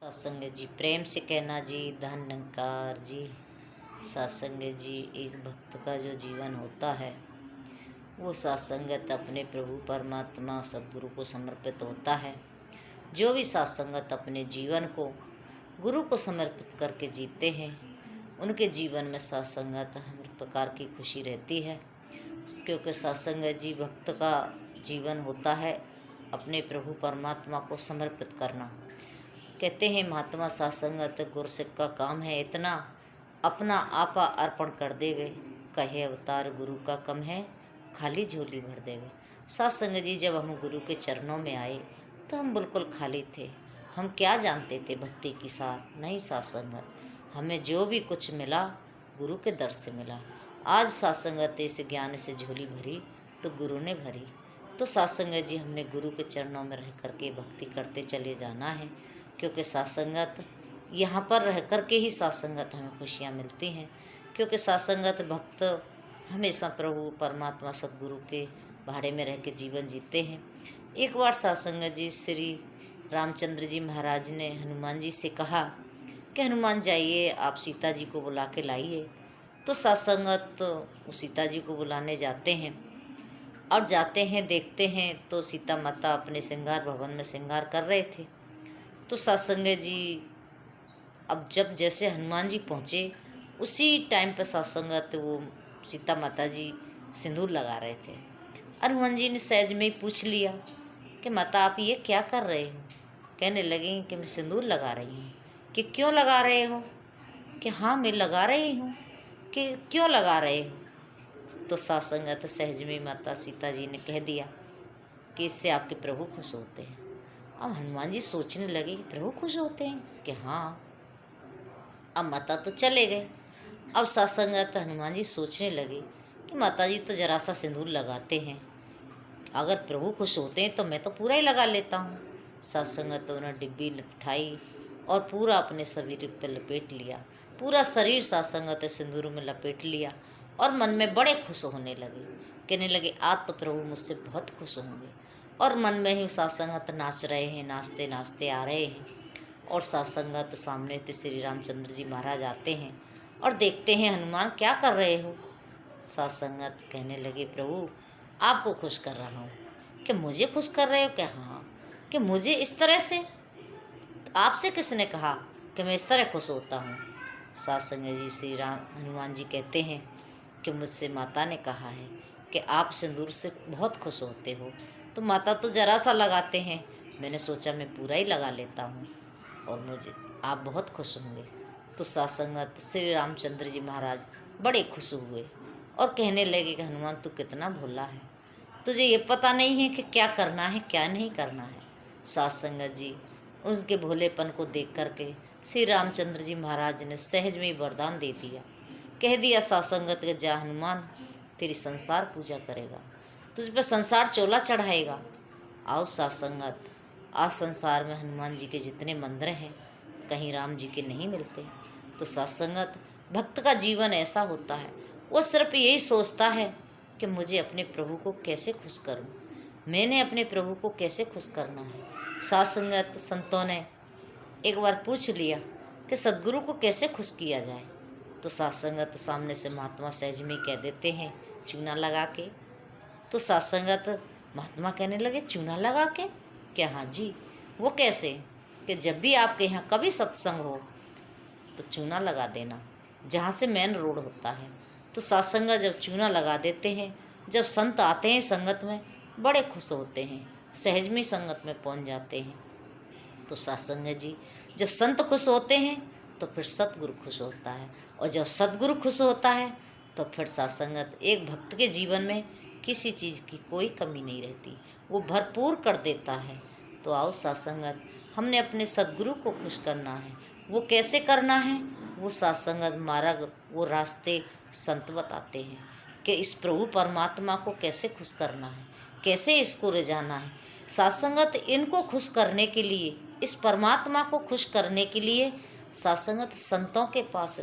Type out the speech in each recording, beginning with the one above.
सत्संग जी प्रेम से कहना जी, धन्यकार जी। सत्संग जी एक भक्त का जो जीवन होता है वो सत्संगत अपने प्रभु परमात्मा सद्गुरु को समर्पित होता है। जो भी सत्संगत अपने जीवन को गुरु को समर्पित करके जीते हैं उनके जीवन में सत्संगत हर प्रकार की खुशी रहती है, क्योंकि सत्संग जी भक्त का जीवन होता है अपने प्रभु परमात्मा को समर्पित करना। कहते हैं महात्मा सत्संगत गुरसिक का काम है इतना, अपना आपा अर्पण कर देवे, कहे अवतार गुरु का कम है, खाली झोली भर देवे। सत्संग जी जब हम गुरु के चरणों में आए तो हम बिल्कुल खाली थे। हम क्या जानते थे भक्ति की सार, नहीं सत्संगत। हमें जो भी कुछ मिला गुरु के दर से मिला। आज सत्संगत इस ज्ञान से झोली भरी तो गुरु ने भरी। तो सत्संग जी हमने गुरु के चरणों में रह करके भक्ति करते चले जाना है, क्योंकि सत्संगत यहाँ पर रह कर के ही सत्संगत हमें खुशियाँ मिलती हैं। क्योंकि सत्संगत भक्त हमेशा प्रभु परमात्मा सद्गुरु के भाड़े में रह के जीवन जीते हैं। एक बार सत्संग जी श्री रामचंद्र जी महाराज ने हनुमान जी से कहा कि हनुमान जाइए आप सीता जी को बुला के लाइए। तो सत्संगत सीता जी को बुलाने जाते हैं और जाते हैं देखते हैं तो सीता माता अपने श्रृंगार भवन में श्रृंगार कर रहे थे। तो सत्संग जी अब जब जैसे हनुमान जी पहुँचे उसी टाइम पर सत्संगत वो सीता माता जी सिंदूर लगा रहे थे। हनुमान जी ने सहज में ही पूछ लिया कि माता आप ये क्या कर रहे हो। कहने लगे कि मैं सिंदूर लगा रही हूँ। कि क्यों लगा रहे हो। कि हाँ मैं लगा रही हूँ। कि क्यों लगा रहे हो। तो सत्संगत सहज में माता सीता जी ने कह दिया कि इससे आपके प्रभु खुश होते हैं। अब हनुमान जी सोचने लगे कि प्रभु खुश होते हैं कि हाँ। अब माता तो चले गए। अब सत्संगत हनुमान जी सोचने लगे कि माता जी तो जरा सा सिंदूर लगाते हैं, अगर प्रभु खुश होते हैं तो मैं तो पूरा ही लगा लेता हूँ। सत्संगत उन्होंने डिब्बी उठाई और पूरा अपने शरीर पर लपेट लिया। पूरा शरीर सत्संगत सिंदूर में लपेट लिया और मन में बड़े खुश होने लगे। कहने लगे आज तो प्रभु मुझसे बहुत खुश होंगे। और मन में ही सत्संगत नाच रहे हैं, नाचते नाचते आ रहे हैं। और सत्संगत सामने थे श्री रामचंद्र जी महाराज आते हैं और देखते हैं हनुमान क्या कर रहे हो। सत्संगत कहने लगे प्रभु आपको खुश कर रहा हूँ। कि मुझे खुश कर रहे हो क्या। हाँ। कि मुझे इस तरह से। आपसे किसने कहा कि मैं इस तरह खुश होता हूँ। सत्संग जी श्री राम हनुमान जी कहते हैं कि मुझसे माता ने कहा है कि आप सिंदूर से बहुत खुश होते हो। तो माता तो जरा सा लगाते हैं, मैंने सोचा मैं पूरा ही लगा लेता हूँ और मुझे आप बहुत खुश होंगे। तो सत्संगत श्री रामचंद्र जी महाराज बड़े खुश हुए और कहने लगे कि हनुमान तू कितना भोला है, तुझे ये पता नहीं है कि क्या करना है क्या नहीं करना है। सत्संगत जी उनके भोलेपन को देख करके श्री रामचंद्र जी महाराज ने सहज में वरदान दे दिया। कह दिया सत्संगत के जा हनुमान तेरी संसार पूजा करेगा, तुझ पर संसार चोला चढ़ाएगा। आओ सत्संगत आज संसार में हनुमान जी के जितने मंदिर हैं कहीं राम जी के नहीं मिलते। तो सत्संगत भक्त का जीवन ऐसा होता है, वो सिर्फ यही सोचता है कि मुझे अपने प्रभु को कैसे खुश करूं, मैंने अपने प्रभु को कैसे खुश करना है। सत्संगत संतों ने एक बार पूछ लिया कि सद्गुरु को कैसे खुश किया जाए। तो सत्संगत सामने से महात्मा सहज में कह देते हैं चूना लगा के। तो सत्संगत महात्मा कहने लगे चूना लगा के। क्या हाँ जी। वो कैसे। कि जब भी आपके यहाँ कभी सत्संग हो तो चूना लगा देना जहाँ से मेन रोड होता है। तो सत्संग जब चूना लगा देते हैं, जब संत आते हैं संगत में बड़े खुश होते हैं, सहज में संगत में पहुँच जाते हैं। तो सत्संग जी जब संत खुश होते हैं तो फिर सतगुरु खुश होता है, और जब सतगुरु खुश होता है तो फिर सत्संगत एक भक्त के जीवन में किसी चीज़ की कोई कमी नहीं रहती, वो भरपूर कर देता है। तो आओ सत्संगत हमने अपने सद्गुरु को खुश करना है। वो कैसे करना है, वो सत्संगत मार्ग वो रास्ते संत बताते हैं कि इस प्रभु परमात्मा को कैसे खुश करना है, कैसे इसको रिझाना है। सत्संगत इनको खुश करने के लिए, इस परमात्मा को खुश करने के लिए सत्संगत संतों के पास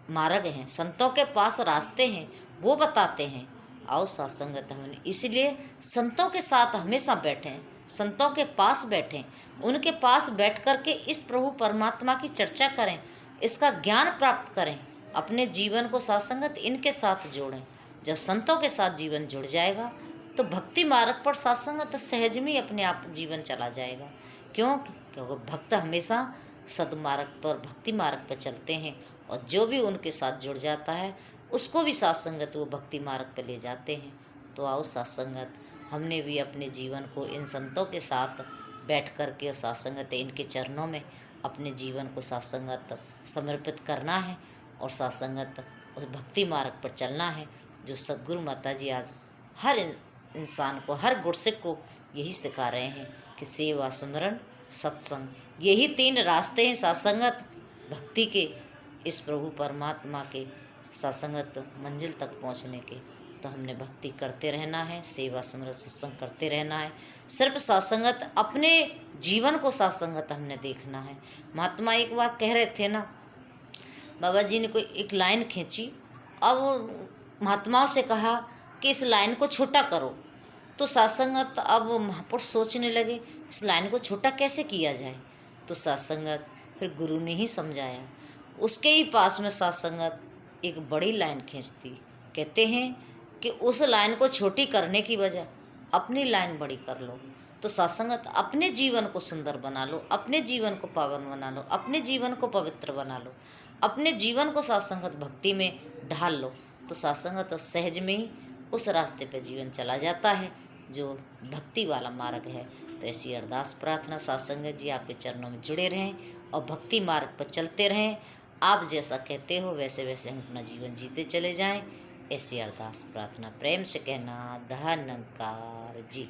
मार्ग हैं, संतों के पास रास्ते हैं, वो बताते हैं। आओ सत्संगत हमने इसलिए संतों के साथ हमेशा बैठें, संतों के पास बैठें, उनके पास बैठ कर के इस प्रभु परमात्मा की चर्चा करें, इसका ज्ञान प्राप्त करें, अपने जीवन को सात्संगत इनके साथ जोड़ें। जब संतों के साथ जीवन जुड़ जाएगा तो भक्ति मार्ग पर सात्संगत सहज में अपने आप जीवन चला जाएगा। क्यों? क्योंकि भक्त हमेशा सदमार्ग पर, भक्ति मार्ग पर चलते हैं, और जो भी उनके साथ जुड़ जाता है उसको भी सात्संगत वो भक्ति मार्ग पर ले जाते हैं। तो आओ सात्संगत, हमने भी अपने जीवन को इन संतों के साथ बैठ कर के सात्संगत इनके चरणों में अपने जीवन को सात्संगत समर्पित करना है, और सात्संगत उस भक्ति मार्ग पर चलना है जो सद्गुरु माता जी आज हर इंसान को, हर गुरसिक को यही सिखा रहे हैं कि सेवा, सुमरन, सत्संग, यही 3 रास्ते हैं सात्संगत भक्ति के, इस प्रभु परमात्मा के सात्संगत मंजिल तक पहुंचने के। तो हमने भक्ति करते रहना है, सेवा, सुमरन, सत्संग करते रहना है। सिर्फ सात्संगत, अपने जीवन को सात्संगत हमने देखना है। महात्मा एक बार कह रहे थे ना, बाबा जी ने कोई एक लाइन खींची, अब महात्माओं से कहा कि इस लाइन को छोटा करो। तो सात्संगत अब महापुरुष सोचने लगे इस लाइन को छोटा कैसे किया जाए। तो सात्संगत फिर गुरु ने ही समझाया। उसके ही पास में सात्संगत एक बड़ी लाइन खींचती, कहते हैं कि उस लाइन को छोटी करने की बजाय अपनी लाइन बड़ी कर लो। तो सात्संगत अपने जीवन को सुंदर बना लो, अपने जीवन को पावन बना लो, अपने जीवन को पवित्र बना लो, अपने जीवन को सात्संगत भक्ति में ढाल लो। तो सात्संगत सहज में ही उस रास्ते पर जीवन चला जाता है जो भक्ति वाला मार्ग है। तो ऐसी अरदास प्रार्थना सात्संगत जी आपके चरणों में जुड़े रहें और भक्ति मार्ग पर चलते रहें। आप जैसा कहते हो वैसे वैसे हम अपना जीवन जीते चले जाएं। ऐसी अरदास प्रार्थना प्रेम से कहना। धन्यकार जी।